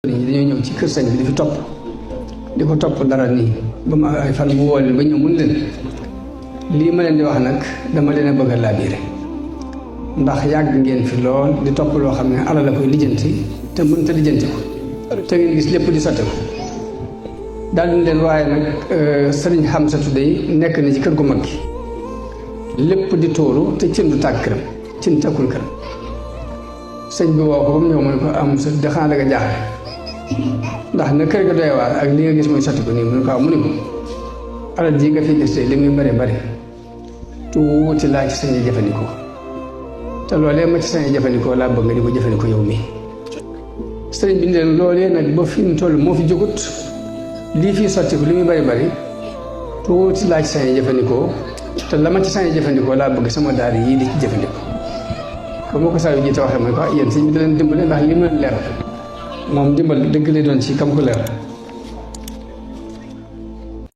dañoo ñëw ci kër sëñ bi di fi topp di ko topp dara nii ba mu ay fan mu woo leen ba ñëw mun leen lii ma leen di wax nag dama leen a bëgg a laabiire ndax yàgg ngeen fi lool di topp loo xam ne alal la koy lijjanti te mënta lijjanti ko te ngeen gis lépp di sotte ko daal di leen waaye nag sëriñ Xamsatu day nekk na ci kër gu mag gi lépp di tuuru te cin du tàkk këram cin takkul këram sëñ bi woo ko ba mu ñëw mu ne ko am sa de xanaa da nga jaaxle ndax na kër ga doy waar ak li nga gis mooy sotti ko nii mu ne ko waaw mu ne ko alal ji nga fi gis te li muy bari bari tuuti laa ci sañ jëfandikoo te loolee ma ci sañ jëfandikoo laa bëgg nga di ko jëfandikoo yow mii sëriñ bi ne leen loolee nag ba fi mu toll moo fi jógut lii fii sotti ko li muy bari bari tuuti laa ci sañ jëfandikoo te la ma ci sañ jëfandikoo laa bëgg sama daal yii di ci jëfandikoo ba moo ko saa yu jiite waxee mooy ko yéen sëñ bi da leen dimbale ndax li mu leen leer moom dimbal dëgg lay doon ci kam ko leer